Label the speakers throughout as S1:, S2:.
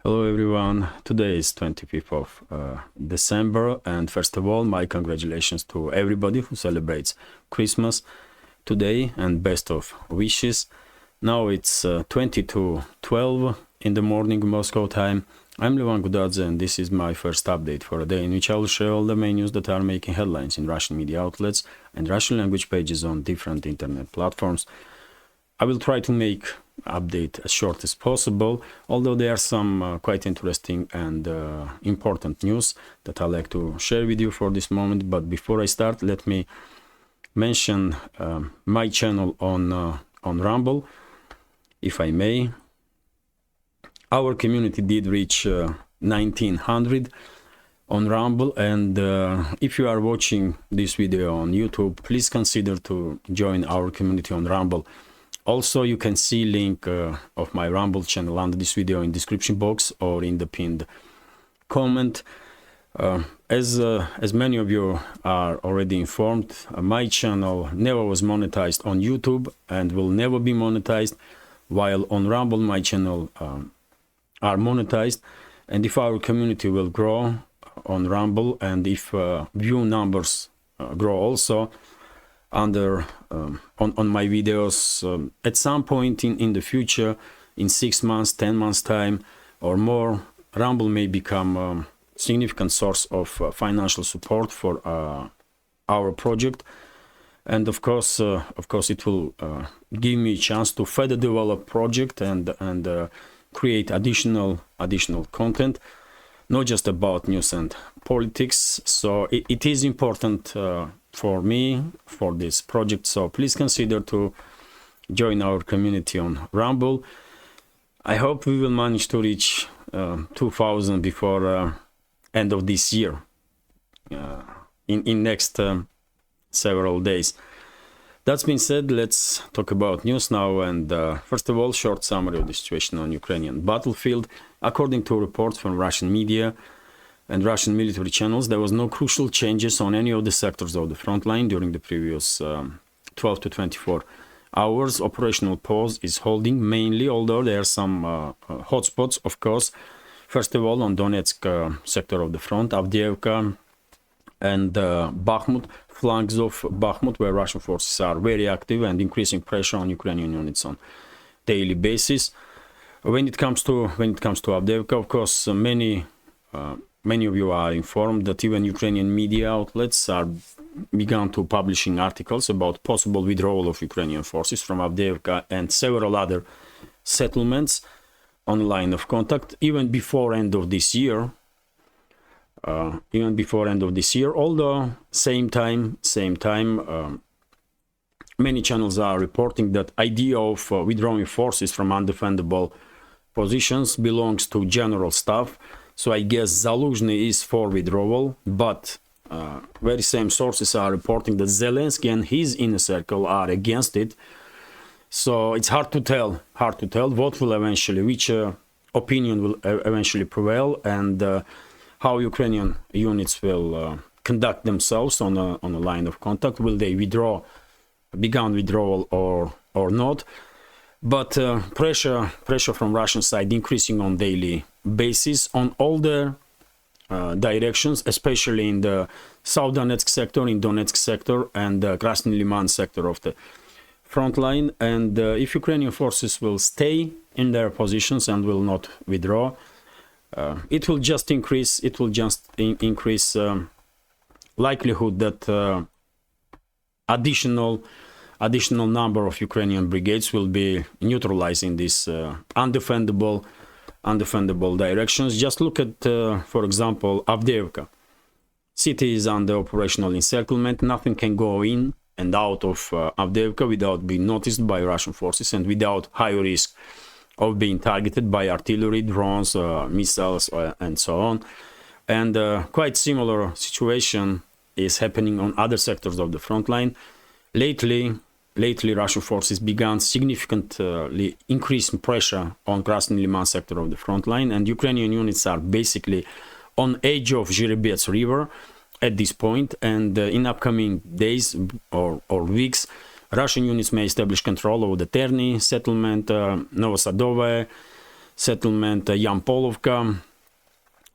S1: Hello everyone, today is 25th of December, and first of all my congratulations to everybody who celebrates Christmas today and best of wishes. Now it's 20 to 12 in the morning Moscow time. I'm Levan Gudadze and this is my first update for a day in which I will share all the main news that are making headlines in Russian media outlets and Russian language pages on different internet platforms. I will try to make update as short as possible, although there are some quite interesting and important news that I'd like to share with you for this moment. But before I start, let me mention my channel on Ramble, if I may. Our community did reach 1900 on Ramble, and if you are watching this video on YouTube, please consider to join our community on Ramble. Also, you can see link of my Ramble channel under this video in description box or in the pinned comment. As many of you are already informed, my channel never was monetized on YouTube and will never be monetized, while on Ramble my channel are monetized. And if our community will grow on Ramble and if view numbers grow also under on my videos, at some point in the future, in 6 months, 10 months time or more, Ramble may become a significant source of financial support for our project. And of course it will give me a chance to further develop project and create additional content, not just about news and politics. So it is important for me, for this project, so please consider to join our community on Ramble. I hope we will manage to reach 2000 before end of this year, in next several days. That's been said, let's talk about news now, and first of all, short summary of the situation on Ukrainian battlefield. According to reports from Russian media and Russian military channels, there was no crucial changes on any of the sectors of the front line during the previous 12 to 24 hours. Operational pause is holding mainly, although there are some hotspots, of course. First of all, on Donetsk sector of the front, Avdiivka and Bakhmut, flanks of Bakhmut, where Russian forces are very active and increasing pressure on Ukrainian units on daily basis. When it comes to Avdiivka, of course, many of you are informed that even Ukrainian media outlets are begun to publishing articles about possible withdrawal of Ukrainian forces from Avdiivka and several other settlements on the line of contact, even before end of this year. Although same time, many channels are reporting that idea of withdrawing forces from undefendable positions belongs to general staff. So I guess Zaluzhny is for withdrawal, but very same sources are reporting that Zelensky and his inner circle are against it. So it's hard to tell what will eventually, which opinion will eventually prevail, and how Ukrainian units will conduct themselves on a line of contact. Will they begin withdrawal or not? But pressure from Russian side increasing on daily basis on all the directions, especially in the South Donetsk sector, in Donetsk sector, and Krasny Liman sector of the front line. And if Ukrainian forces will stay in their positions and will not withdraw, it will just increase likelihood that additional number of Ukrainian brigades will be neutralizing these undefendable directions. Just look at, for example, Avdiivka. City is under operational encirclement. Nothing can go in and out of Avdiivka without being noticed by Russian forces and without high risk of being targeted by artillery, drones, missiles, and so on. And quite similar situation is happening on other sectors of the front line. Lately, Russian forces began significantly increasing pressure on Krasny Liman sector of the front line, and Ukrainian units are basically on edge of Zhiribets river at this point. And in upcoming days or weeks, Russian units may establish control over the Terny settlement, Novosadove, settlement Yampolovka,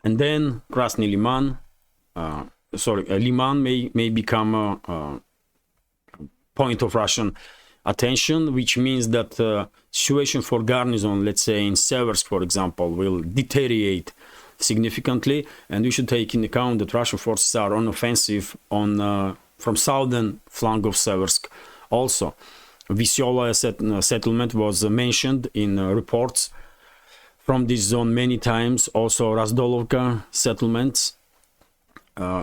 S1: and then Krasny Liman. Liman may become a point of Russian attention, which means that situation for garrison, let's say in Seversk, for example, will deteriorate significantly, and we should take into account that Russian forces are on offensive on from southern flank of Seversk. Also, Vysyola settlement was mentioned in reports from this zone many times. Also, Razdolovka settlements,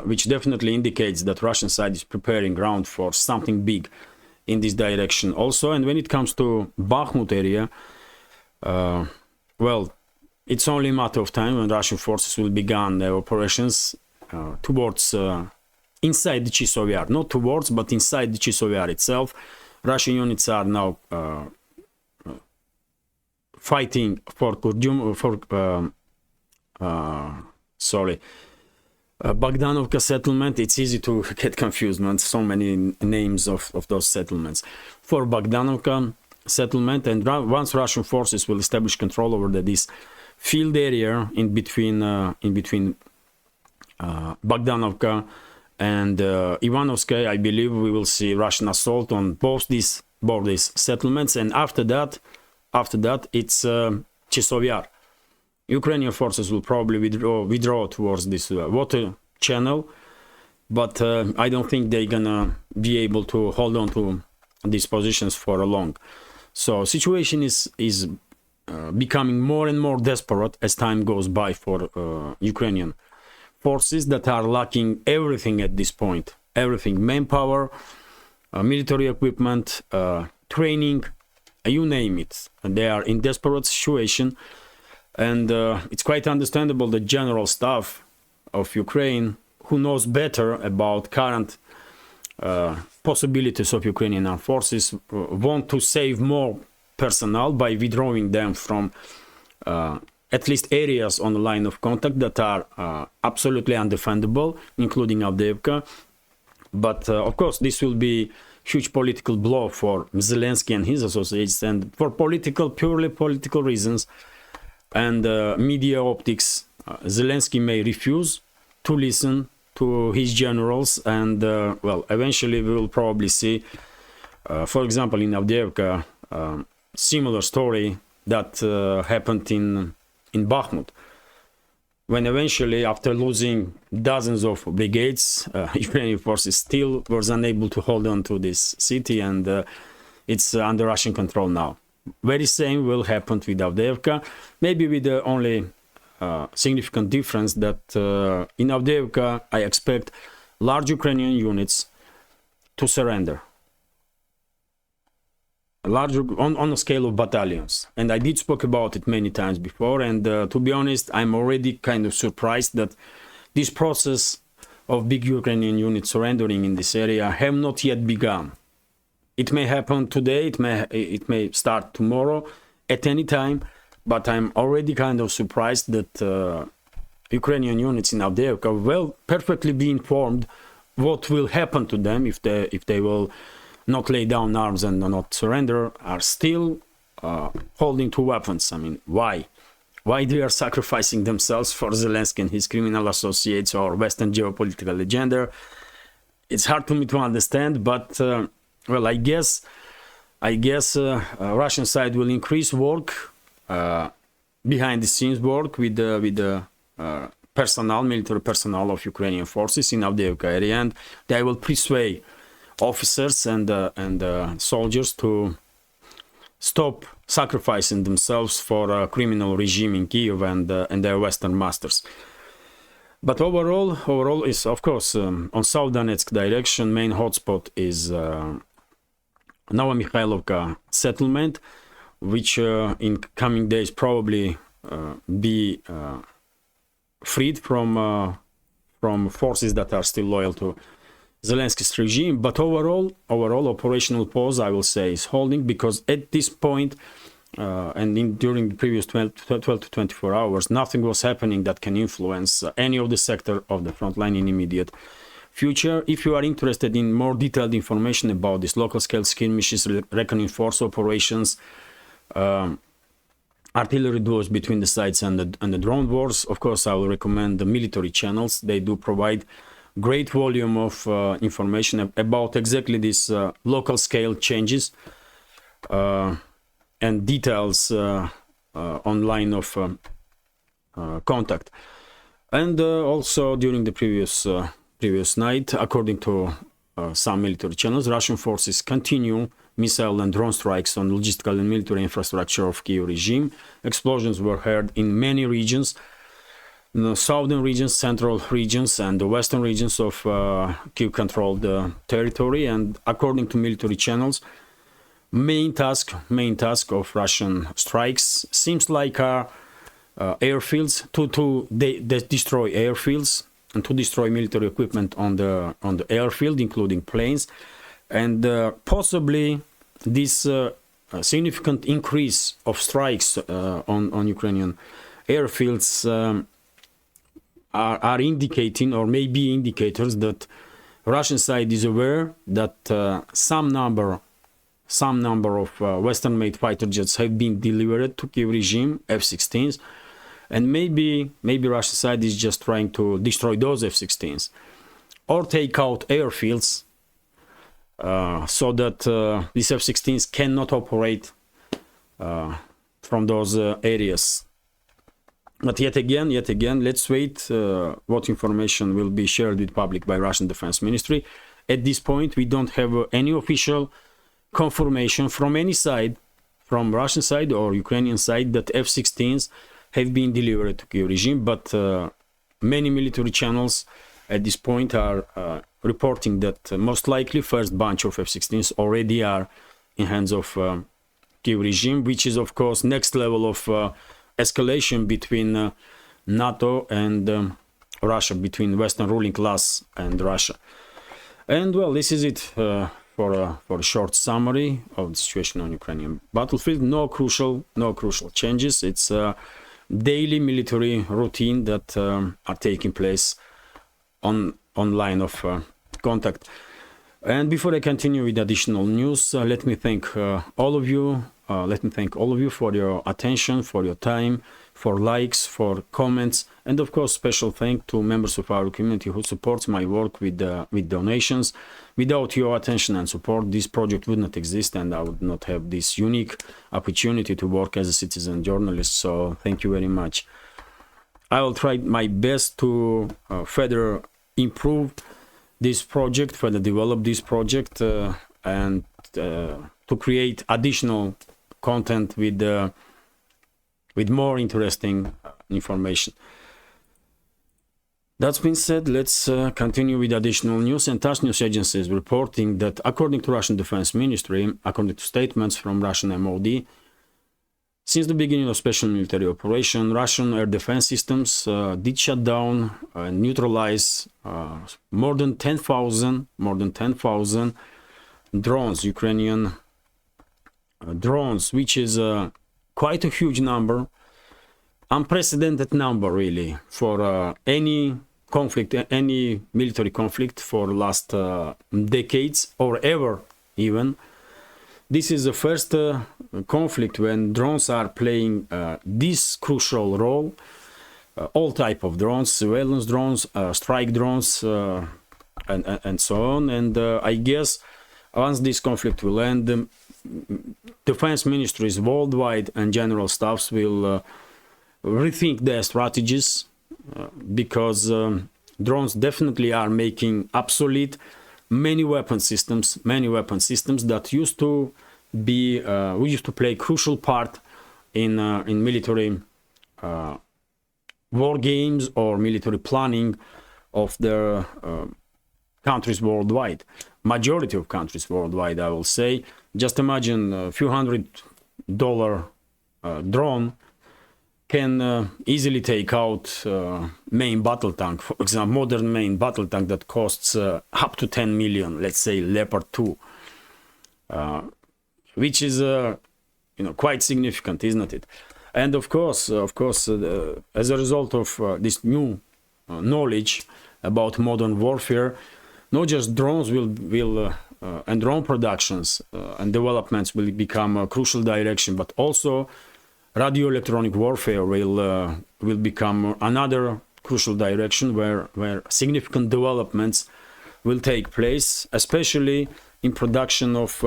S1: which definitely indicates that Russian side is preparing ground for something big in this direction also. And when it comes to Bakhmut area, well, it's only a matter of time when Russian forces will begin their operations towards inside the Chisov Yar, not towards, but inside the Chisov Yar itself. Russian units are now fighting for Bogdanovka settlement. It's easy to get confused, man. So many names of those settlements. For Bogdanovka settlement, and once Russian forces will establish control over this field area in between Bogdanovka and Ivanovskaya, I believe we will see Russian assault on both these settlements. And after that, it's Chisov Yar. Ukrainian forces will probably withdraw towards this water channel, but I don't think they're gonna be able to hold on to these positions for long. So situation is becoming more and more desperate as time goes by for Ukrainian forces that are lacking everything at this point. Everything: manpower, military equipment, training, you name it. And they are in desperate situation. And it's quite understandable that general staff of Ukraine, who knows better about current possibilities of Ukrainian armed forces, want to save more personnel by withdrawing them from at least areas on the line of contact that are absolutely undefendable, including Avdiivka. But of course, this will be huge political blow for Zelensky and his associates, and for purely political reasons and media optics, Zelensky may refuse to listen to his generals, and well, eventually we will probably see, for example, in Avdiivka, similar story that happened in Bakhmut, when eventually, after losing dozens of brigades, Ukrainian forces still was unable to hold on to this city, and it's under Russian control now. Very same will happen with Avdiivka, maybe with the only significant difference that in Avdiivka I expect large Ukrainian units to surrender, larger on a scale of battalions. And I did spoke about it many times before, and to be honest, I'm already kind of surprised that this process of big Ukrainian units surrendering in this area have not yet begun. It may happen today, it may start tomorrow, at any time, but I'm already kind of surprised that Ukrainian units in Avdiivka will perfectly be informed what will happen to them if they will not lay down arms and not surrender, are still holding two weapons. I mean, why? Why they are sacrificing themselves for Zelensky and his criminal associates or Western geopolitical agenda? It's hard for me to understand, but well, I guess Russian side will increase work, behind the scenes work with the personnel, military personnel of Ukrainian forces in Avdiivka area, and they will persuade officers and soldiers to stop sacrificing themselves for a criminal regime in Kiev and their Western masters. But overall is, of course, on South Donetsk direction, main hotspot is Novomikhailivka settlement, which in coming days probably be freed from forces that are still loyal to Zelensky's regime. But overall operational pause, I will say, is holding, because at this point during the previous 12 to 24 hours, nothing was happening that can influence any of the sector of the front line in immediate future. If you are interested in more detailed information about this local scale skirmishes, reckoning force operations, artillery duels between the sides and the drone wars. Of course, I will recommend the military channels. They do provide great volume of information about exactly these local scale changes and details online of contact. And also during the previous night, according to some military channels, Russian forces continue missile and drone strikes on logistical and military infrastructure of Kiev regime. Explosions were heard in many regions, in the southern regions, central regions, and the western regions of Kiev-controlled territory. And according to military channels, main task of Russian strikes seems like airfields to destroy airfields and to destroy military equipment on the airfield, including planes. And possibly this significant increase of strikes on Ukrainian airfields are indicating, or may be indicators, that Russian side is aware that some number of Western-made fighter jets have been delivered to Kiev regime, F-16s, and maybe Russian side is just trying to destroy those F-16s or take out airfields so that these F-16s cannot operate from those areas. But yet again, let's wait what information will be shared with public by Russian Defense Ministry. At this point, we don't have any official confirmation from any side, from Russian side or Ukrainian side, that F-16s have been delivered to Kiev regime. But many military channels at this point are reporting that most likely first bunch of F-16s already are in hands of Kiev regime, which is of course next level of escalation between NATO and Russia, between Western ruling class and Russia. And well, this is it for a short summary of the situation on Ukrainian battlefield. No crucial changes. It's a daily military routine that are taking place on line of contact. And before I continue with additional news, let me thank all of you. Let me thank all of you for your attention, for your time, for likes, for comments, and of course, special thank to members of our community who supports my work with donations. Without your attention and support, this project would not exist, and I would not have this unique opportunity to work as a citizen journalist. So thank you very much. I will try my best to further improve this project, further develop this project, and to create additional content with more interesting information. That's been said, let's continue with additional news. And TASS news agency is reporting that according to Russian Defense Ministry, according to statements from Russian MOD, since the beginning of special military operation, Russian air defense systems did shut down and neutralize more than 10,000 drones, Ukrainian drones, which is quite a huge number, unprecedented number really for any conflict, any military conflict for the last decades or ever even. This is the first conflict when drones are playing this crucial role. All type of drones, surveillance drones, strike drones, and so on. And I guess once this conflict will end, defense ministries worldwide and general staffs will rethink their strategies because drones definitely are making obsolete many weapon systems that used to be we used to play a crucial part in military war games or military planning of their countries worldwide. Majority of countries worldwide, I will say. Just imagine a few $100 drone can easily take out main battle tank, for example, modern main battle tank that costs up to 10 million, let's say Leopard 2, which is quite significant, isn't it? And of course, as a result of this new knowledge about modern warfare, not just drones will and drone productions and developments will become a crucial direction, but also radio electronic warfare will become another crucial direction where significant developments will take place, especially in production of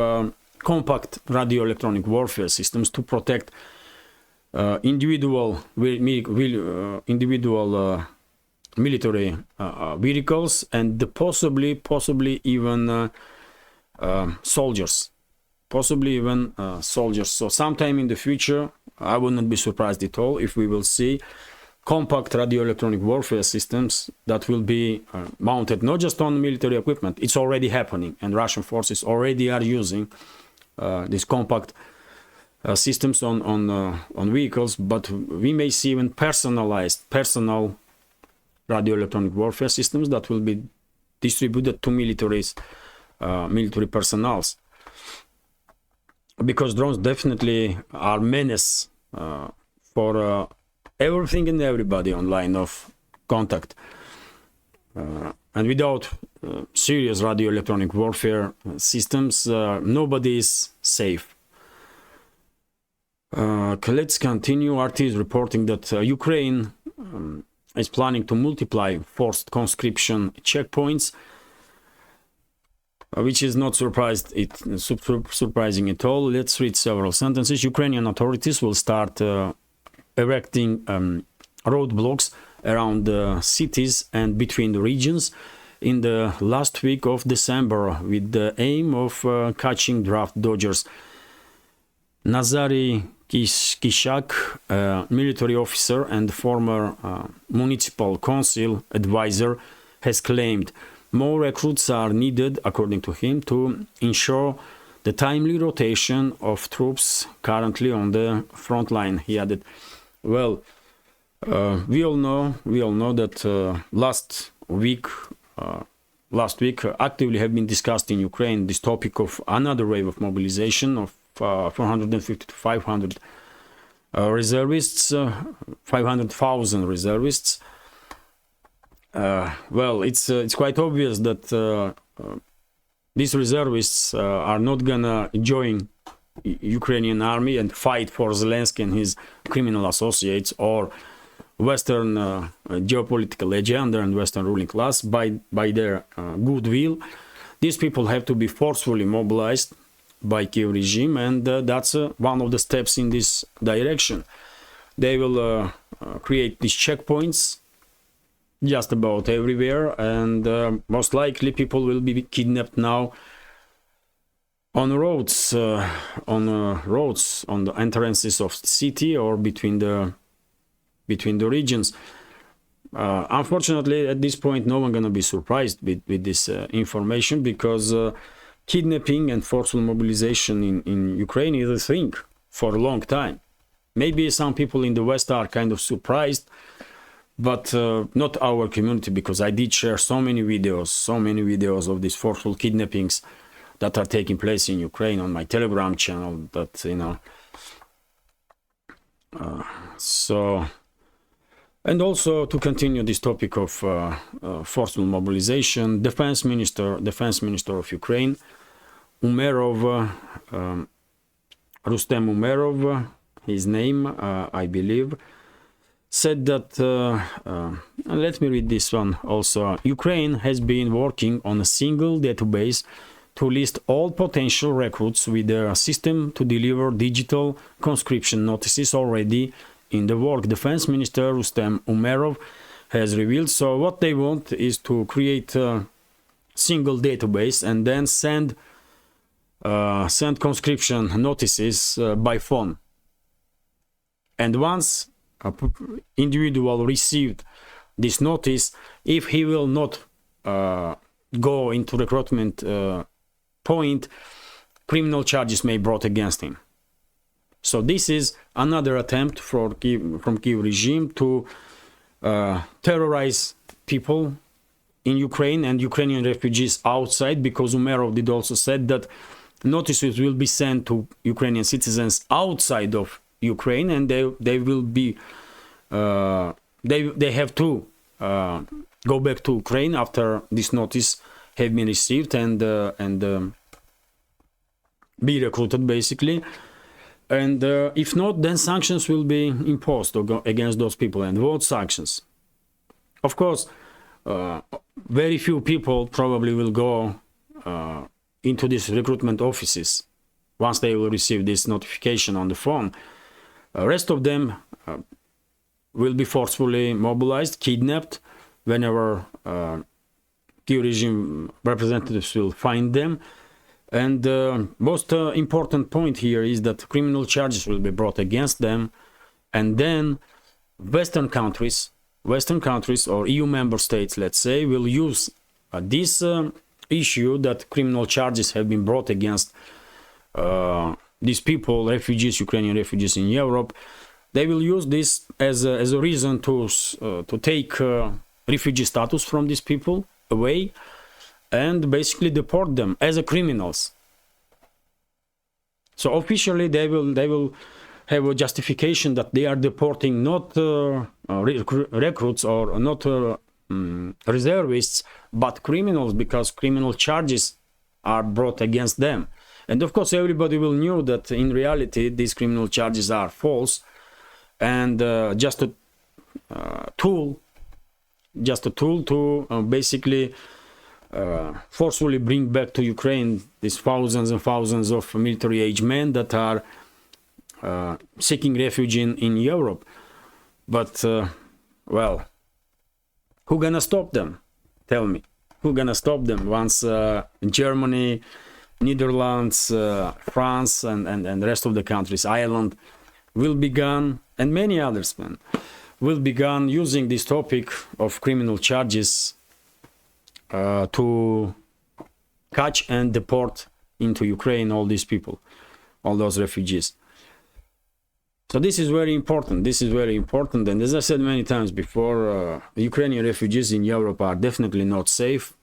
S1: compact radio electronic warfare systems to protect individual military vehicles and possibly even soldiers. So sometime in the future, I would not be surprised at all if we will see compact radio electronic warfare systems that will be mounted not just on military equipment. It's already happening, and Russian forces already are using these compact systems on vehicles, but we may see even personal radio electronic warfare systems that will be distributed to military personnel, because drones definitely are menace for everything and everybody on line of contact, and without serious radio electronic warfare systems, nobody is safe. Let's continue. RT is reporting that Ukraine is planning to multiply forced conscription checkpoints, which is not surprising at all. Let's read several sentences. Ukrainian authorities will start erecting roadblocks around the cities and between the regions in the last week of December, with the aim of catching draft dodgers. Nazary Kishak, military officer and former municipal council advisor, has claimed more recruits are needed, according to him, to ensure the timely rotation of troops currently on the front line. He added, well, we all know that last week actively have been discussed in Ukraine this topic of another wave of mobilization of 450 to 500 reservists, 500,000 reservists. Well, it's quite obvious that these reservists are not gonna join Ukrainian army and fight for Zelensky and his criminal associates or Western geopolitical agenda and Western ruling class by their goodwill. These people have to be forcefully mobilized by Kiev regime, and that's one of the steps in this direction. They will create these checkpoints just about everywhere, and most likely people will be kidnapped now on roads, on the entrances of the city or between the regions. Unfortunately, at this point, no one gonna be surprised with this information, because kidnapping and forceful mobilization in Ukraine is a thing for a long time. Maybe some people in the West are kind of surprised, but not our community, because I did share so many videos of these forceful kidnappings that are taking place in Ukraine on my Telegram channel, that, you know, so. And also, to continue this topic of forceful mobilization, Defense Minister of Ukraine, Rustem Umerov, his name, I believe, said that, let me read this one also. Ukraine has been working on a single database to list all potential recruits, with a system to deliver digital conscription notices already in the work. Defense Minister Rustem Umerov has revealed. So what they want is to create a single database and then send conscription notices by phone. And once an individual received this notice, if he will not go into recruitment point, criminal charges may be brought against him. So this is another attempt from Kiev regime to terrorize people in Ukraine and Ukrainian refugees outside, because Umerov did also said that notices will be sent to Ukrainian citizens outside of Ukraine, and they will be they have to go back to Ukraine after this notice have been received and be recruited, basically. And if not, then sanctions will be imposed against those people. And what sanctions? Of course, very few people probably will go into these recruitment offices once they will receive this notification on the phone. Rest of them will be forcefully mobilized, kidnapped, whenever Kyiv regime representatives will find them. And most important point here is that criminal charges will be brought against them, and then Western countries or EU member states, let's say, will use this issue that criminal charges have been brought against these people, refugees, Ukrainian refugees in Europe. They will use this as a reason to take refugee status from these people away and basically deport them as criminals. So officially they will have a justification that they are deporting not recruits or not reservists, but criminals, because criminal charges are brought against them. And of course everybody will know that in reality these criminal charges are false and just a tool to basically forcefully bring back to Ukraine these thousands and thousands of military-aged men that are seeking refuge in Europe. But, well, who gonna stop them? Tell me. Who gonna stop them once Germany, Netherlands, France, and the rest of the countries, Ireland, will begin, and many others, man, will begin using this topic of criminal charges to catch and deport into Ukraine all these people, all those refugees. So this is very important. This is very important. And as I said many times before, Ukrainian refugees in Europe are definitely not safe.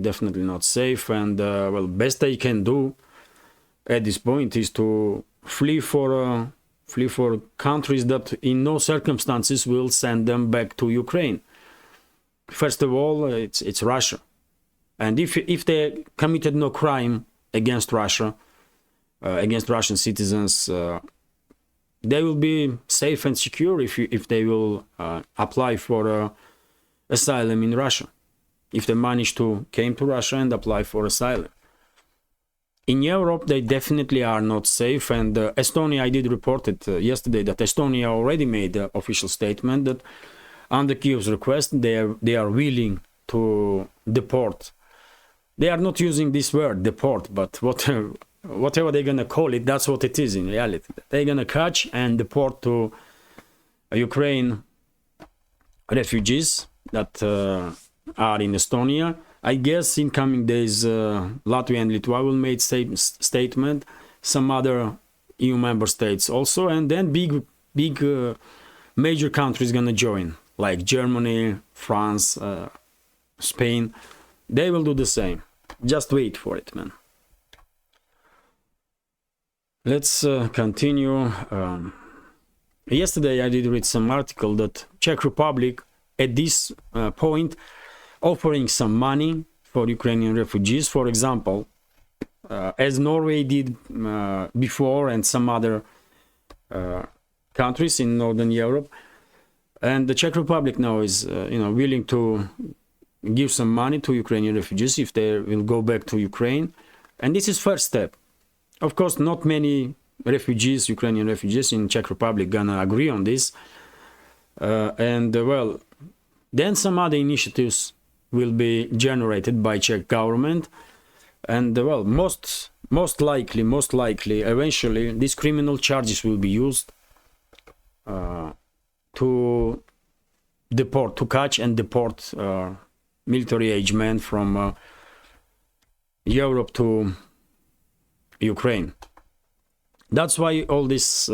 S1: Definitely not safe. And well, best they can do at this point is to flee for countries that in no circumstances will send them back to Ukraine. First of all, it's Russia. And if they committed no crime against Russia, against Russian citizens, they will be safe and secure if they will apply for asylum in Russia, if they manage to came to Russia and apply for asylum. In Europe, they definitely are not safe, and Estonia, I did report it yesterday that Estonia already made an official statement that under Kyiv's request, they are willing to deport. They are not using this word, deport, but whatever they're going to call it, that's what it is in reality. They're going to catch and deport to Ukraine refugees that are in Estonia. I guess in coming days, Latvia and Lithuania will make statement, some other EU member states also, and then big major countries going to join, like Germany, France, Spain. They will do the same. Just wait for it, man. Let's continue. Yesterday I did read some article that Czech Republic at this point offering some money for Ukrainian refugees, for example, as Norway did before and some other countries in Northern Europe. And the Czech Republic now is willing to give some money to Ukrainian refugees if they will go back to Ukraine. And this is first step. Of course, not many refugees, Ukrainian refugees in Czech Republic gonna agree on this. Well, then some other initiatives will be generated by Czech government. And well, most likely, eventually, these criminal charges will be used to catch and deport military-aged men from Europe to Ukraine. That's why all these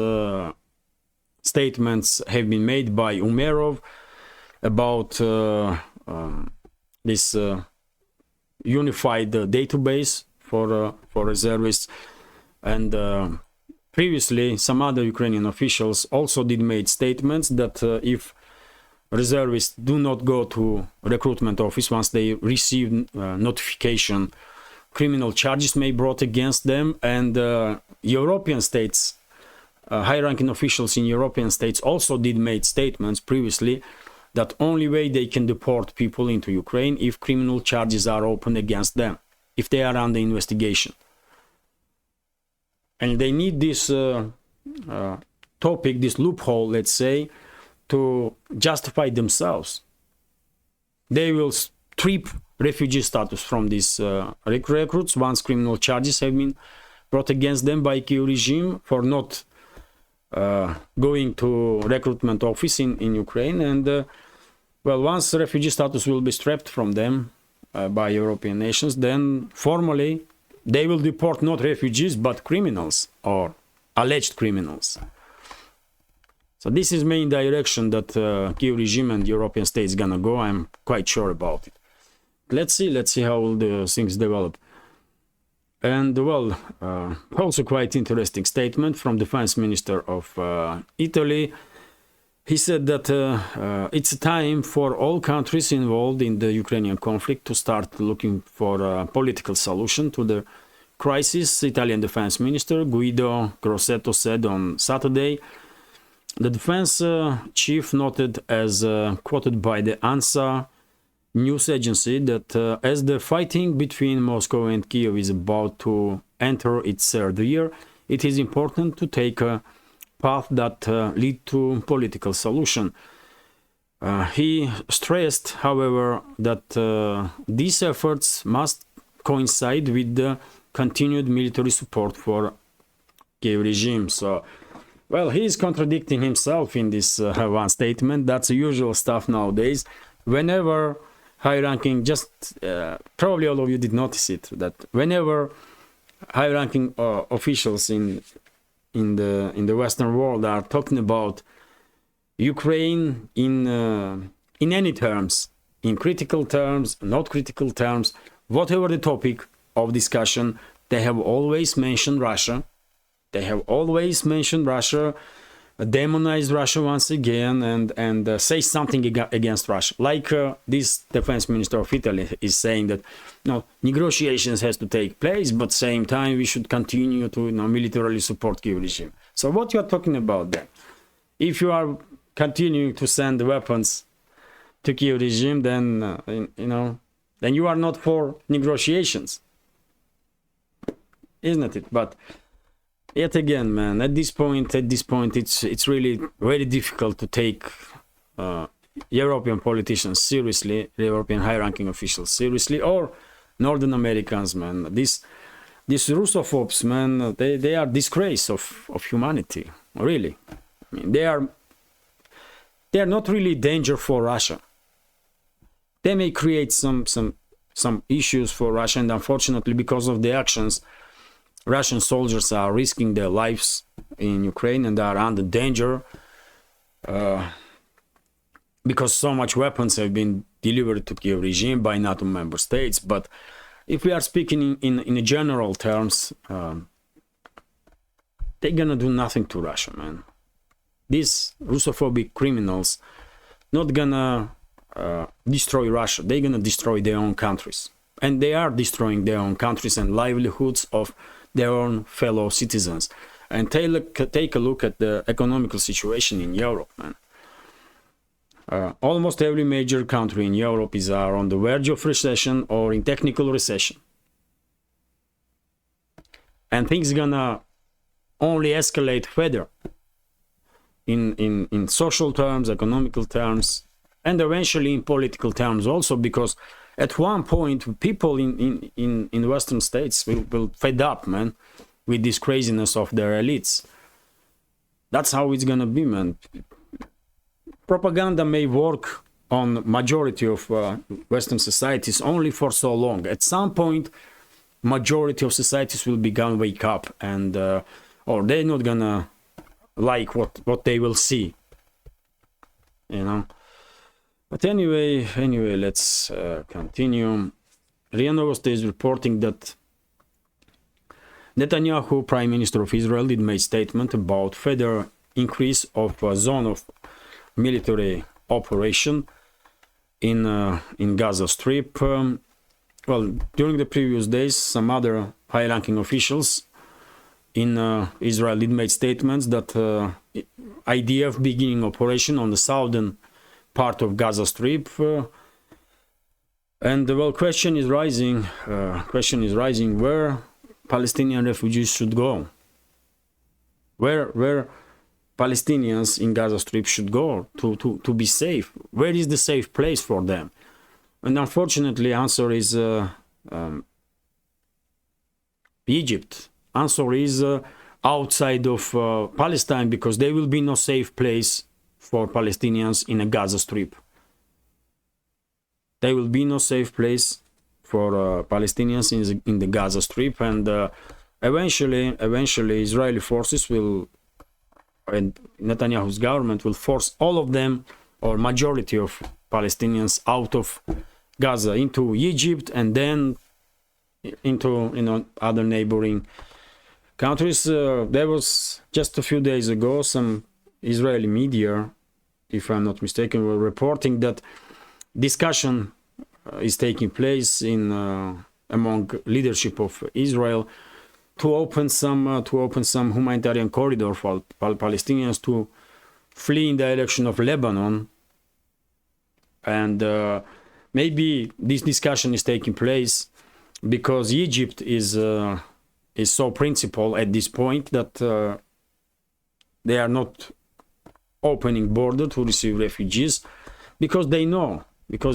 S1: statements have been made by Umerov about this unified database for reservists, and previously some other Ukrainian officials also did make statements that if reservists do not go to recruitment office once they receive notification, criminal charges may be brought against them, and European states high-ranking officials in European states also did make statements previously that only way they can deport people into Ukraine if criminal charges are opened against them, if they are under investigation. And they need this topic, this loophole, let's say, to justify themselves. They will strip refugee status from these recruits once criminal charges have been brought against them by Kyiv regime for not going to recruitment office in Ukraine. And well, once refugee status will be stripped from them by European nations, then formally they will deport not refugees but criminals or alleged criminals. So this is main direction that Kyiv regime and European states gonna go. I'm quite sure about it. Let's see how will the things develop. And well, also quite interesting statement from Defense Minister of Italy. He said that it's time for all countries involved in the Ukrainian conflict to start looking for a political solution to the crisis. Italian Defense Minister Guido Crosetto said on Saturday. The defense chief noted, as quoted by the ANSA news agency, that as the fighting between Moscow and Kyiv is about to enter its third year, it is important to take a path that lead to political solution. He stressed, however, that these efforts must coincide with the continued military support for Kyiv regime. So, well, he is contradicting himself in this one statement. That's the usual stuff nowadays. Whenever high-ranking, probably all of you did notice it, that whenever high-ranking officials in the Western world are talking about Ukraine in any terms, in critical terms, not critical terms, whatever the topic of discussion, they have always mentioned Russia. They have always mentioned Russia, demonized Russia once again, and say something against Russia. Like this defense minister of Italy is saying that negotiations has to take place, but same time we should continue to militarily support Kyiv regime. So what you are talking about then? If you are continuing to send weapons to Kyiv regime, then then you are not for negotiations, isn't it? But yet again, man, at this point, it's really very difficult to take European politicians seriously, European high-ranking officials seriously, or Northern Americans, man. These Russophobes, man, they are disgrace of humanity, really. I mean, they are not really danger for Russia. They may create some issues for Russia, and unfortunately, because of the actions, Russian soldiers are risking their lives in Ukraine and are under danger because so much weapons have been delivered to Kyiv regime by NATO member states. But if we are speaking in general terms, they're gonna do nothing to Russia, man. These Russophobic criminals not gonna destroy Russia. They're gonna destroy their own countries, and they are destroying their own countries and livelihoods of their own fellow citizens. And take a look at the economical situation in Europe, man. Almost every major country in Europe is on the verge of recession or in technical recession. And things gonna only escalate further in social terms, economical terms, and eventually in political terms also, because at one point, people in Western states will fed up, man, with this craziness of their elites. That's how it's gonna be, man. Propaganda may work on majority of Western societies only for so long. At some point, majority of societies will begin wake up, and or they're not gonna like what they will see, But anyway, let's continue. RIA Novosti is reporting that Netanyahu, Prime Minister of Israel, did make statement about further increase of a zone of military operation in Gaza Strip. Well, during the previous days, some other high-ranking officials Israel did make statements that IDF beginning operation on the southern part of Gaza Strip, and well, question is rising where Palestinian refugees should go, where Palestinians in Gaza Strip should go to be safe. Where is the safe place for them? And unfortunately, answer is Egypt. Answer is outside of Palestine, because there will be no safe place for Palestinians in a Gaza Strip. There will be no safe place for Palestinians in the Gaza Strip, and eventually Israeli forces will, and Netanyahu's government will force all of them, or majority of Palestinians, out of Gaza into Egypt, and then into other neighboring countries. There was just a few days ago some Israeli media, if I'm not mistaken, were reporting that discussion is taking place in among leadership of Israel to open some humanitarian corridor for Palestinians to flee in the direction of Lebanon, and maybe this discussion is taking place because Egypt is so principled at this point that they are not opening border to receive refugees, because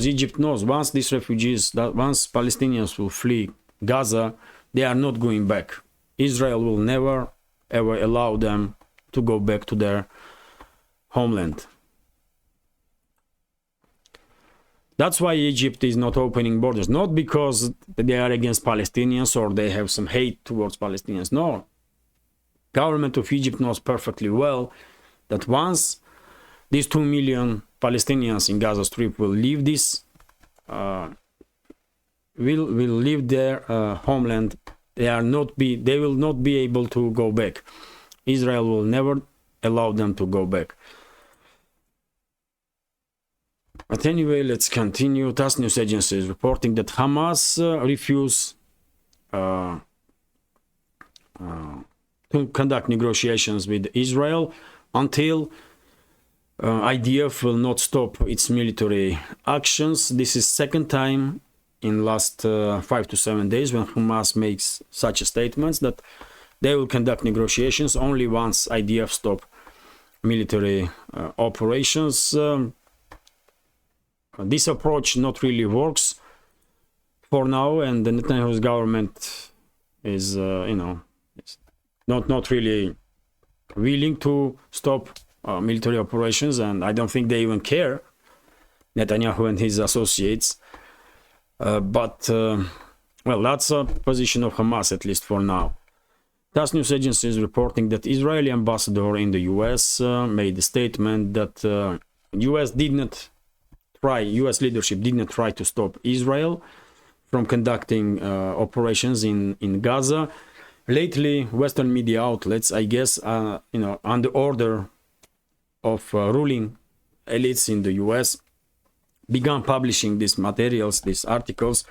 S1: Egypt knows once these refugees, once Palestinians will flee Gaza, they are not going back. Israel will never ever allow them to go back to their homeland. That's why Egypt is not opening borders, not because they are against Palestinians or they have some hate towards Palestinians. No, government of Egypt knows perfectly well that once these 2 million Palestinians in Gaza Strip will leave this, will leave their homeland, they will not be able to go back. Israel will never allow them to go back. But anyway, let's continue. TASS news agency is reporting that Hamas refused to conduct negotiations with Israel until IDF will not stop its military actions. This is second time in last 5 to 7 days when Hamas makes such statements that they will conduct negotiations only once IDF stop military operations. This approach not really works for now, and the Netanyahu's government is, not really willing to stop military operations, and I don't think they even care, Netanyahu and his associates. But that's a position of Hamas, at least for now. TASS news agency is reporting that Israeli ambassador in the US made a statement that US leadership did not try to stop Israel from conducting operations in Gaza. Lately, Western media outlets, I guess, under order of ruling elites in the US, began publishing these materials, these articles,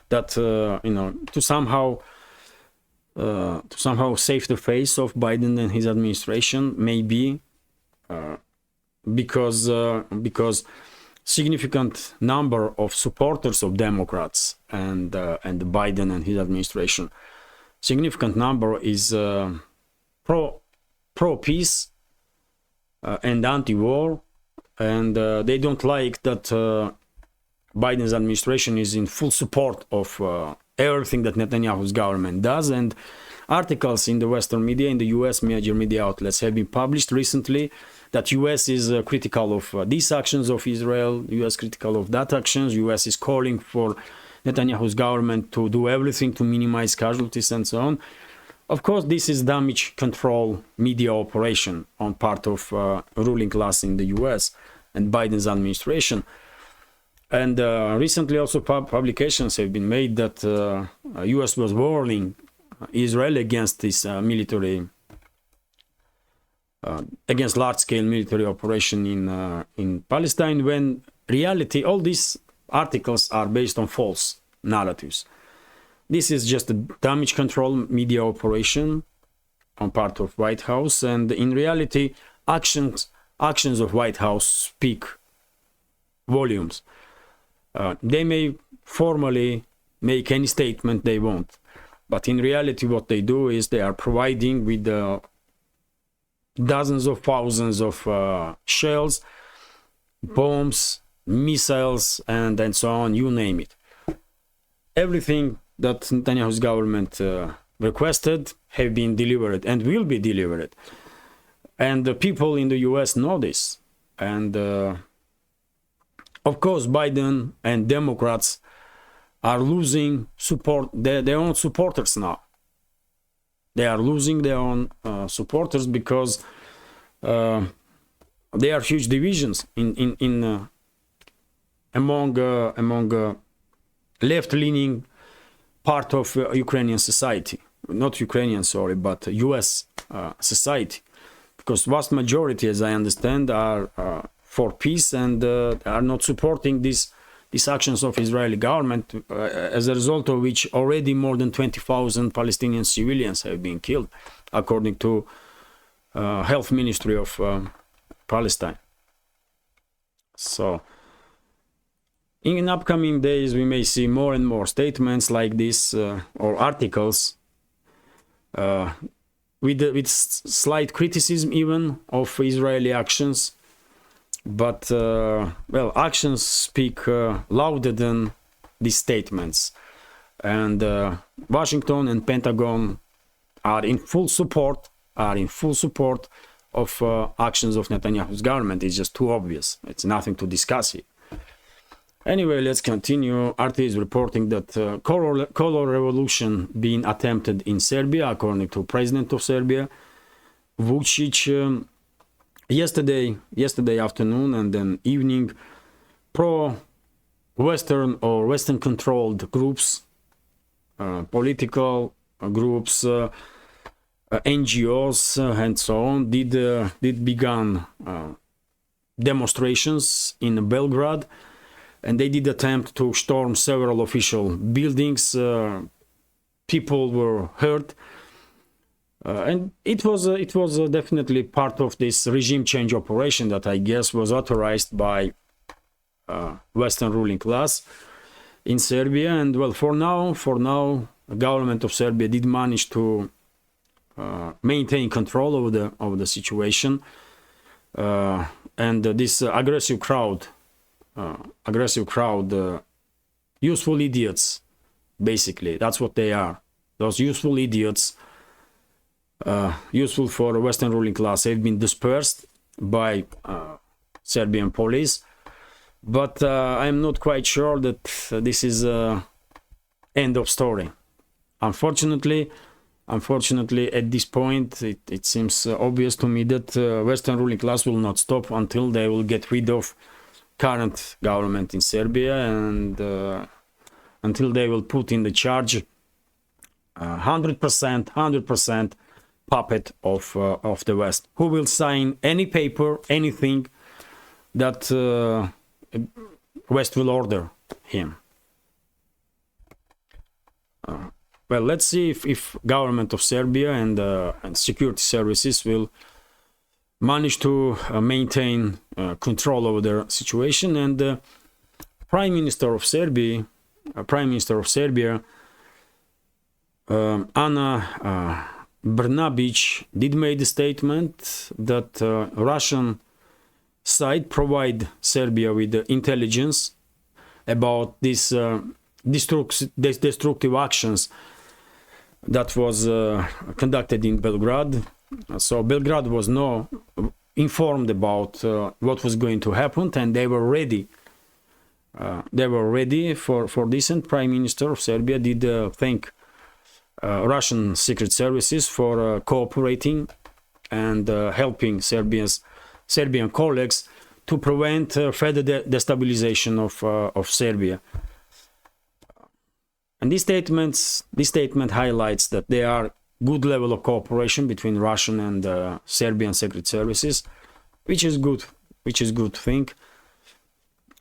S1: that to somehow save the face of Biden and his administration, maybe because significant number of supporters of Democrats and Biden and his administration, significant number is pro peace and anti-war, and they don't like that Biden's administration is in full support of everything that Netanyahu's government does. And articles in the Western media, in the US major media outlets, have been published recently that US is critical of these actions of Israel, US critical of that actions, US is calling for Netanyahu's government to do everything to minimize casualties and so on. Of course, this is damage control media operation on part of ruling class in the US and Biden's administration. And recently also publications have been made that US was warning Israel against this against large-scale military operation in Palestine, when reality, all these articles are based on false narratives. This is just a damage control media operation on part of White House, and in reality, actions of White House speak volumes. They may formally make any statement they want, but in reality, what they do is they are providing with dozens of thousands of shells, bombs, missiles, and so on, you name it. Everything that Netanyahu's government requested have been delivered and will be delivered. And the people in the US know this. And of course, Biden and Democrats are losing their own supporters now. They are losing their own supporters because there are huge divisions among left-leaning part of Ukrainian society. Not Ukrainian, sorry, but US society. Because vast majority, as I understand, are for peace and are not supporting these actions of Israeli government, as a result of which already more than 20,000 Palestinian civilians have been killed, according to Health Ministry of Palestine. So, in upcoming days, we may see more and more statements like this or articles with slight criticism even of Israeli actions. But, well, actions speak louder than these statements. And Washington and Pentagon are in full support of actions of Netanyahu's government. It's just too obvious. It's nothing to discuss here. Anyway, let's continue. RT is reporting that color revolution being attempted in Serbia, according to President of Serbia, Vučić. Yesterday afternoon and then evening, pro-Western or Western-controlled groups, political groups, NGOs, and so on, did began demonstrations in Belgrade, and they did attempt to storm several official buildings. People were hurt. And it was definitely part of this regime change operation that I guess was authorized by Western ruling class in Serbia. And well, for now, the government of Serbia did manage to maintain control over the situation. And this aggressive crowd, useful idiots, basically, that's what they are. Those useful idiots. Useful for the Western ruling class have been dispersed by Serbian police, but I'm not quite sure that this is end of story. Unfortunately, at this point, it seems obvious to me that Western ruling class will not stop until they will get rid of current government in Serbia and until they will put in the charge 100% puppet of the West, who will sign any paper, anything that West will order him. Well, let's see if government of Serbia and security services will manage to maintain control over their situation. And Prime Minister of Serbia, Ana Brnabić, did make a statement that Russian side provide Serbia with the intelligence about these destructive actions that was conducted in Belgrade. So Belgrade was not informed about what was going to happen, and they were ready. They were ready for this, and Prime Minister of Serbia did thank Russian secret services for cooperating and helping Serbian colleagues to prevent further destabilization of Serbia. And this statement highlights that there are good level of cooperation between Russian and Serbian secret services, which is good thing.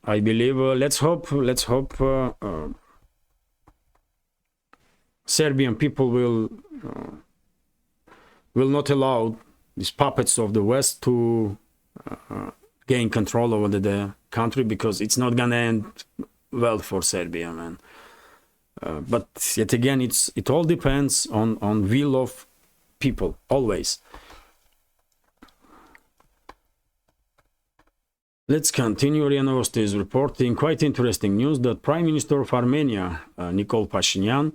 S1: I believe. Let's hope Serbian people will will not allow these puppets of the West to gain control over the country, because it's not gonna end well for Serbia, man. But yet again, it all depends on will of people, always. Let's continue. RIA Novosti is reporting quite interesting news that Prime Minister of Armenia, Nikol Pashinyan,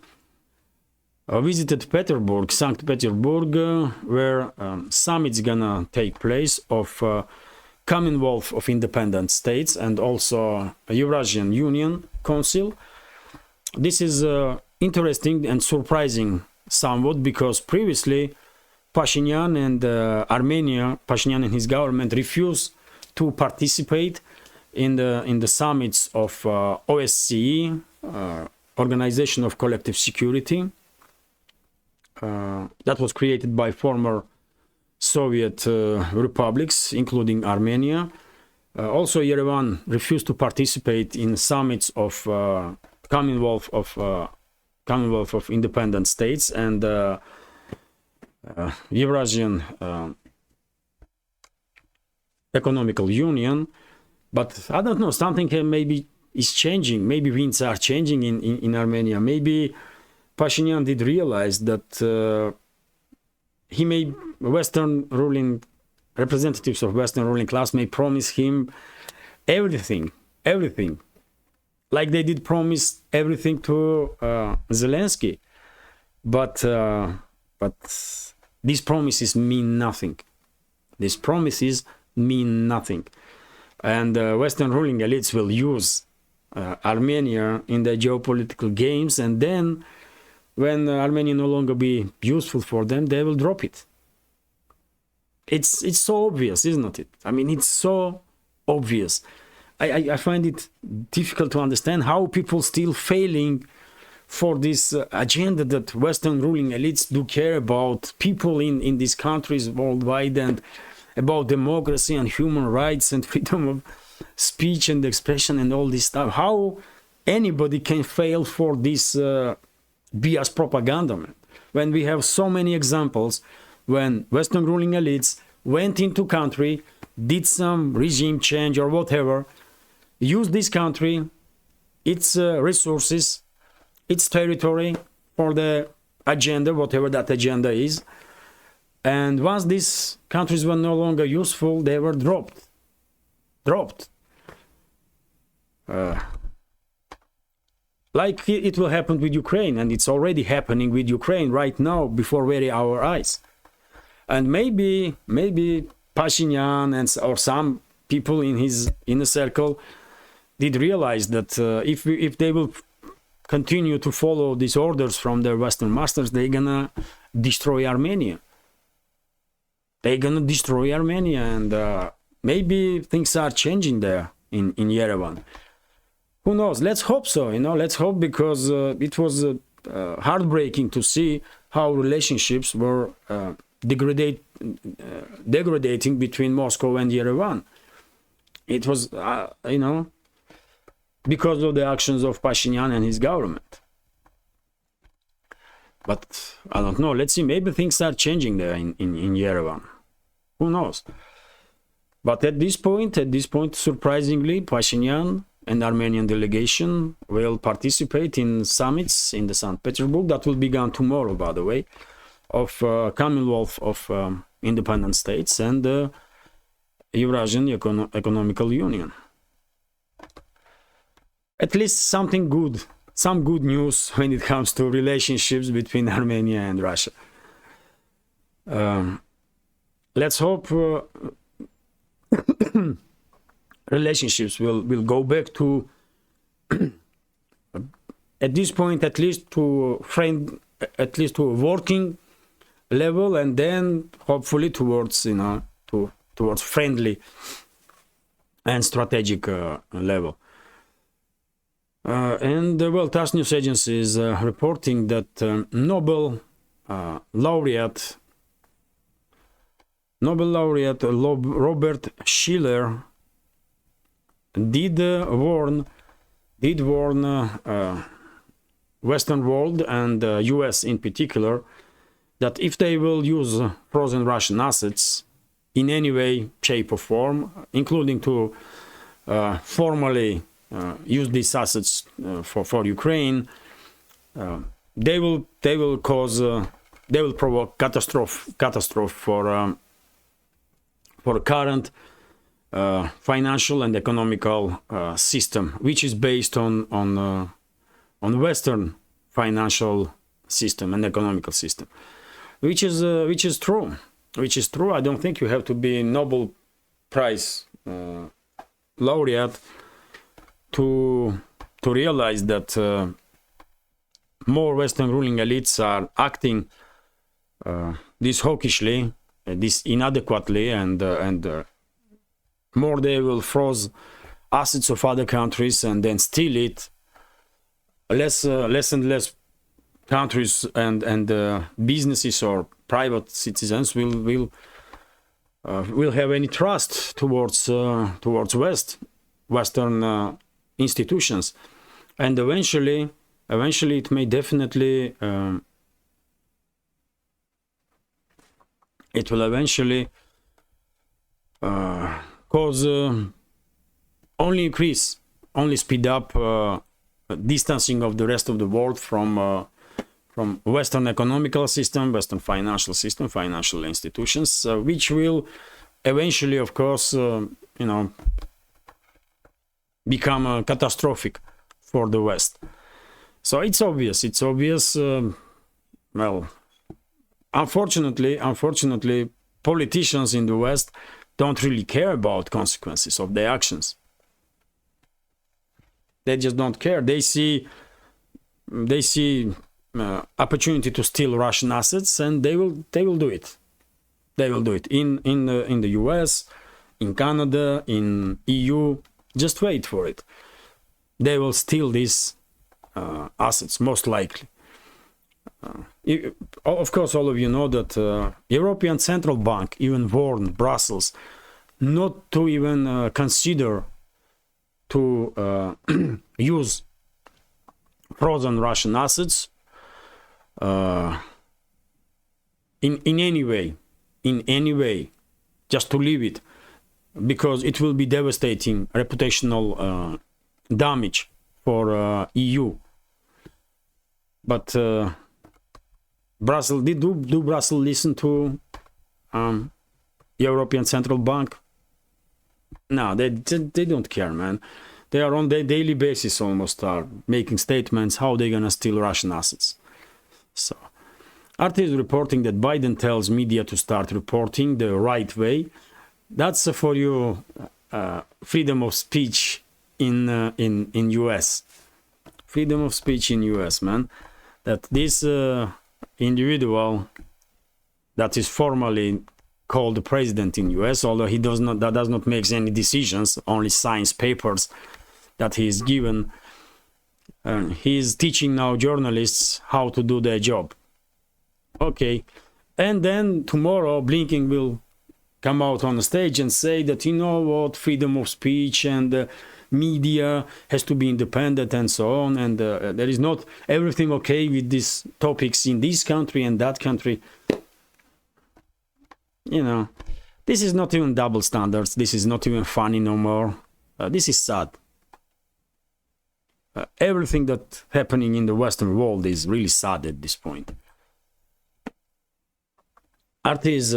S1: visited Petersburg, St. Petersburg, where summit's gonna take place of Commonwealth of Independent States and also Eurasian Union Council. This is interesting and surprising somewhat, because previously Pashinyan and his government refused to participate in the summits of OSCE, Organization of Collective Security, that was created by former Soviet republics, including Armenia. Also, Yerevan refused to participate in summits of Commonwealth of Independent States and Eurasian Economical Union. But I don't know, something maybe is changing. Maybe winds are changing in Armenia. Maybe Pashinyan did realize that he may representatives of Western ruling class may promise him everything, like they did promise everything to Zelensky, but these promises mean nothing. These promises mean nothing, and Western ruling elites will use Armenia in the geopolitical games, and then when Armenia no longer be useful for them, they will drop it. It's so obvious, isn't it? I mean, it's so obvious. I find it difficult to understand how people still failing for this agenda that Western ruling elites do care about people in these countries worldwide, and about democracy and human rights and freedom of speech and expression and all this stuff. How anybody can fail for this BS propaganda, man, when we have so many examples when Western ruling elites went into country, did some regime change or whatever, used this country, its resources, its territory for the agenda, whatever that agenda is, and once these countries were no longer useful, they were dropped. Like it will happen with Ukraine, and it's already happening with Ukraine right now before very our eyes. And maybe Pashinyan or some people in his inner circle did realize that if they will continue to follow these orders from their Western masters, they're gonna destroy Armenia. And maybe things are changing there in Yerevan. Who knows? Let's hope so. Let's hope, because it was heartbreaking to see how relationships were degrading between Moscow and Yerevan. It was, because of the actions of Pashinyan and his government. But I don't know. Let's see. Maybe things are changing there in Yerevan. Who knows? But at this point, surprisingly, Pashinyan and Armenian delegation will participate in summits in the St. Petersburg. That will begin tomorrow, by the way, of Commonwealth of Independent States and the Eurasian Economical Union. At least something good, some good news when it comes to relationships between Armenia and Russia. Let's hope relationships will go back to at this point at least to a working level, and then hopefully towards towards friendly and strategic level. And well, TASS news agency is reporting that Nobel laureate Robert Schiller did warn Western world and US in particular that if they will use frozen Russian assets in any way, shape or form, including to formally use these assets for Ukraine, they will provoke catastrophe for current financial and economical system, which is based on Western financial system and economical system, which is true. I don't think you have to be Nobel Prize laureate to realize that more Western ruling elites are acting this hawkishly, this inadequately, and more they will froze assets of other countries and then steal it. Less and less countries and businesses or private citizens will have any trust towards Western institutions, and eventually it may definitely it will eventually cause only speed up distancing of the rest of the world from Western economical system, Western financial system, financial institutions, which will eventually, of course, become catastrophic for the West. So it's obvious. Well, unfortunately, politicians in the West don't really care about consequences of their actions. They just don't care. They see opportunity to steal Russian assets, and they will do it. They will do it in the US, in Canada, in EU. Just wait for it. They will steal these assets, most likely. Of course, all of you know that European Central Bank even warned Brussels not to even consider to use frozen Russian assets in any way, just to leave it, because it will be devastating reputational damage for EU. But Brussels, do Brussels listen to European Central Bank? No, they don't care, man. They are on their daily basis almost are making statements how they're gonna steal Russian assets. So RT is reporting that Biden tells media to start reporting the right way. That's for you freedom of speech in US. Freedom of speech in US, man. That this individual that is formally called the president in US, although he does not make any decisions, only signs papers that he is given. He is teaching now journalists how to do their job. Okay, and then tomorrow Blinken will come out on the stage and say that, you know what, freedom of speech and media has to be independent and so on, and there is not everything okay with these topics in this country and that country. You know, this is not even double standards. This is not even funny no more. This is sad. Everything that's happening in the Western world is really sad at this point. RT is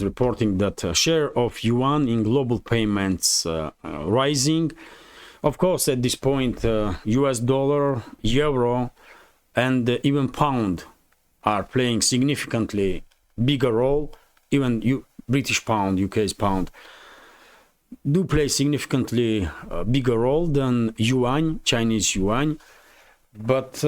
S1: reporting that share of yuan in global payments rising. Of course, at this point, US dollar, euro, and even pound are playing significantly bigger role. Even British pound, UK's pound, do play significantly bigger role than yuan, Chinese yuan. But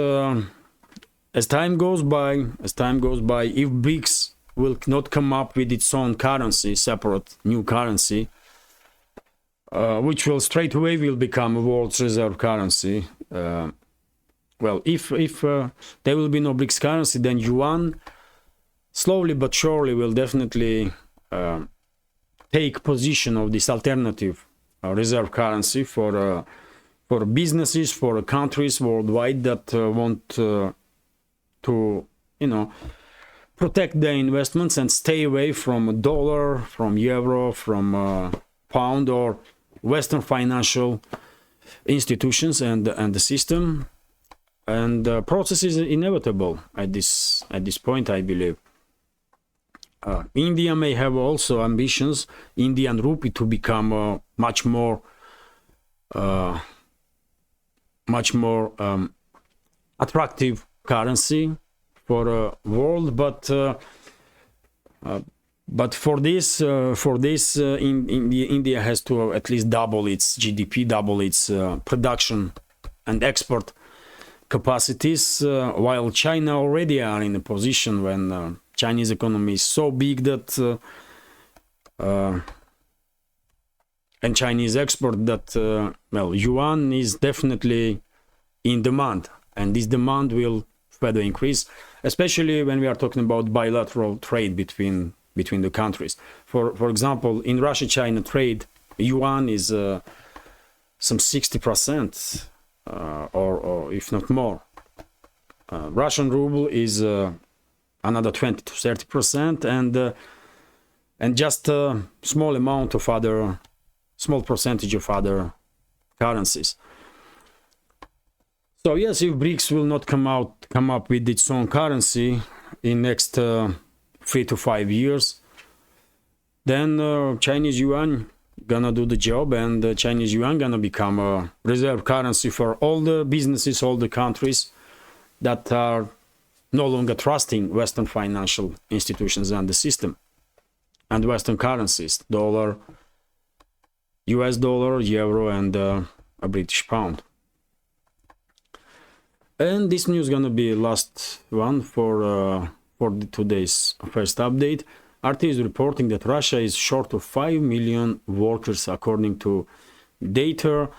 S1: as time goes by, if BRICS will not come up with its own currency, separate new currency, which will straight away will become a world's reserve currency. Well, if there will be no BRICS currency, then yuan slowly but surely will definitely take position of this alternative reserve currency for businesses, for countries worldwide that want to, protect their investments and stay away from dollar, from euro, from pound or Western financial institutions and the system. And the process is inevitable at this point, I believe. India may have also ambitions, Indian rupee, to become a much more attractive currency for the world, but for this, India has to at least double its GDP, double its production and export capacities, while China already are in a position when Chinese economy is so big that and Chinese export that well, yuan is definitely in demand, and this demand will further increase, especially when we are talking about bilateral trade between the countries. For example, in Russia-China trade, yuan is some 60%, or if not more. Russian ruble is another 20 to 30%, and just a small percentage of other currencies. So yes, if BRICS will not come up with its own currency in next 3 to 5 years, then Chinese yuan gonna do the job, and Chinese yuan gonna become a reserve currency for all the businesses, all the countries that are no longer trusting Western financial institutions and the system and Western currencies, dollar, US dollar, euro, and a British pound. And this news gonna be last one for today's first update. RT is reporting that Russia is short of 5 million workers, according to data.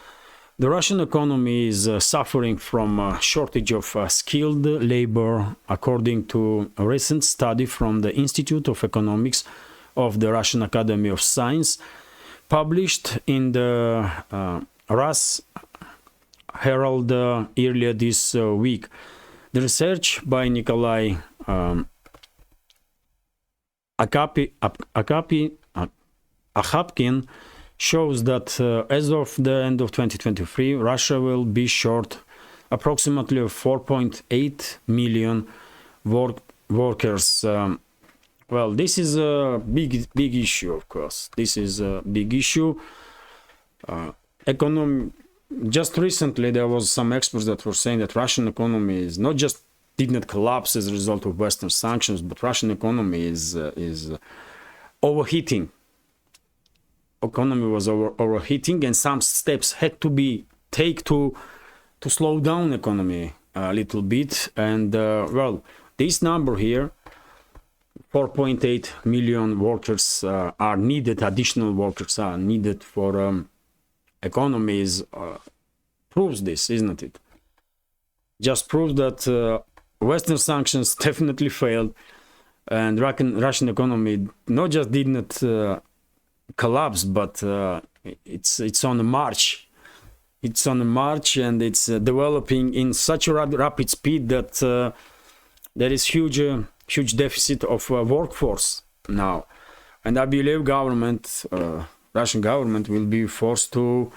S1: The Russian economy is suffering from a shortage of skilled labor, according to a recent study from the Institute of Economics of the Russian Academy of Science, published in the RAS Herald earlier this week. The research by Nikolai Akhapkin shows that as of the end of 2023, Russia will be short approximately 4.8 million workers. Well, this is a big issue, of course. This is a big issue. Just recently, there was some experts that were saying that Russian economy is not just did not collapse as a result of Western sanctions, but Russian economy is overheating. Economy was overheating, and some steps had to be taken to slow down economy a little bit. And well, this number here, 4.8 million workers are needed, additional workers are needed for economies, proves this, isn't it? Just proves that Western sanctions definitely failed, and Russian economy not just did not collapse, but it's on a march. It's on a march, and it's developing in such a rapid speed that there is huge deficit of workforce now, and I believe Russian government will be forced to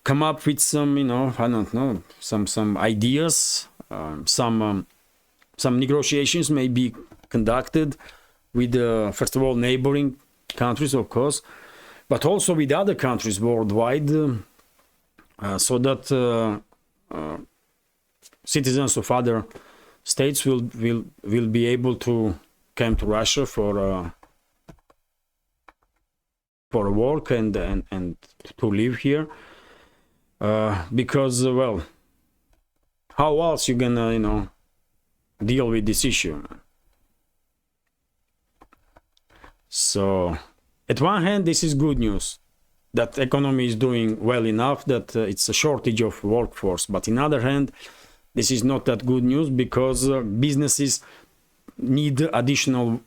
S1: come up with some, I don't know, some ideas, some negotiations may be conducted with first of all neighboring countries, of course, but also with other countries worldwide, so that citizens of other states will be able to come to Russia for work and to live here, because well, how else you gonna deal with this issue? So at one hand, this is good news that economy is doing well enough that it's a shortage of workforce, but in other hand, this is not that good news, because businesses need additional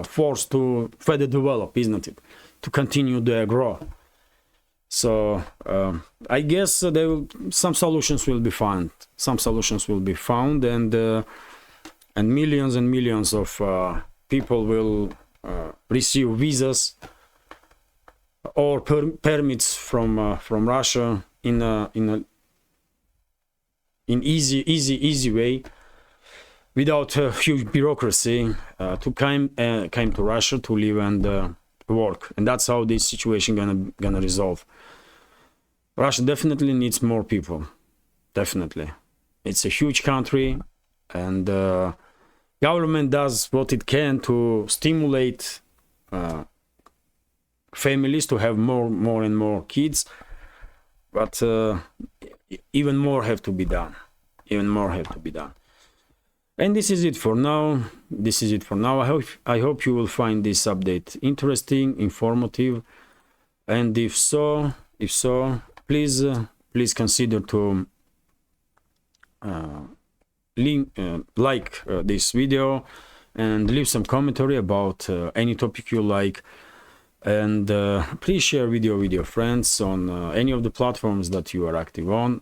S1: force to further develop, isn't it? To continue their growth. So I guess some solutions will be found. Some solutions will be found, and and millions of people will receive visas or permits from Russia in easy way, without a huge bureaucracy, to came to Russia to live and work. And that's how this situation gonna resolve. Russia definitely needs more people. Definitely. It's a huge country, and government does what it can to stimulate families to have more and more kids, but even more have to be done. And this is it for now. I hope you will find this update interesting, informative, and if so, please consider to like this video and leave some commentary about any topic you like, and please share video with your friends on any of the platforms that you are active on.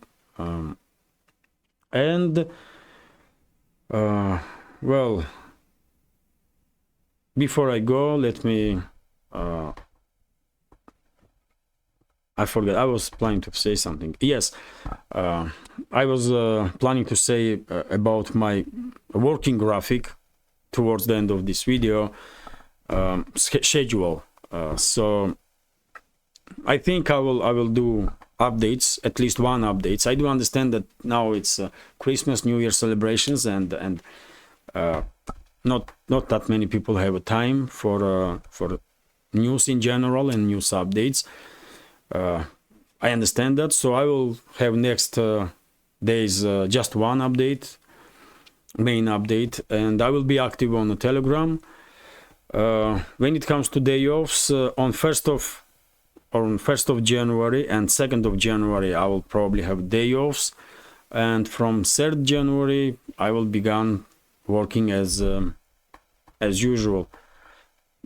S1: Well, before I go, let me I forgot, I was planning to say something. Yes, I was planning to say about my working graphic towards the end of this video, schedule. So I think I will do updates, at least one updates. I do understand that now it's Christmas, New Year celebrations, and not that many people have a time for news in general and news updates. I understand that, so I will have next days just one update, main update, and I will be active on the Telegram. When it comes to day offs, on 1st of January and 2nd of January I will probably have day offs, and from 3rd January I will begin working as usual.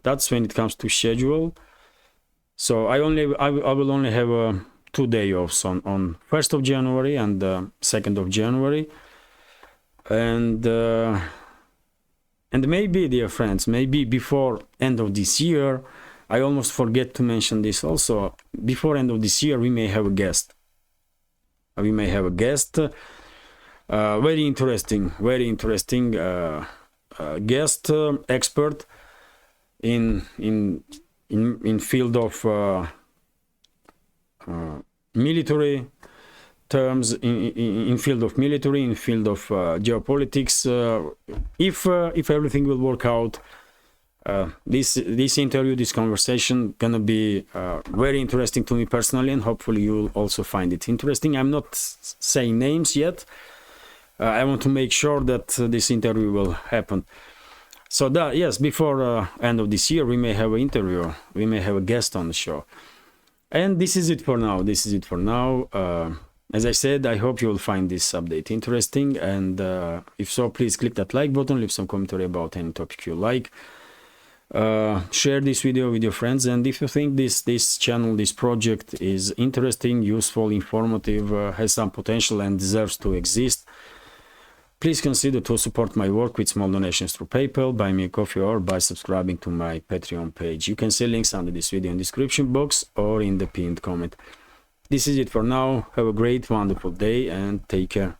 S1: That's when it comes to schedule. So I will only have 2 day offs on 1st of January and 2nd of January, and maybe, dear friends, maybe before end of this year, I almost forget to mention this also, before end of this year we may have a guest. Very interesting guest, expert in field of military terms, in field of military, in field of geopolitics. If everything will work out, this interview, this conversation gonna be very interesting to me personally, and hopefully you'll also find it interesting. I'm not saying names yet. I want to make sure that this interview will happen. So that, yes, before end of this year we may have an interview, we may have a guest on the show. And this is it for now. As I said, I hope you will find this update interesting, and if so, please click that like button, leave some commentary about any topic you like. Share this video with your friends, and if you think this channel, this project is interesting, useful, informative, has some potential and deserves to exist, please consider to support my work with small donations through PayPal, buy me a coffee, or by subscribing to my Patreon page. You can see links under this video in the description box or in the pinned comment. This is it for now. Have a great, wonderful day and take care.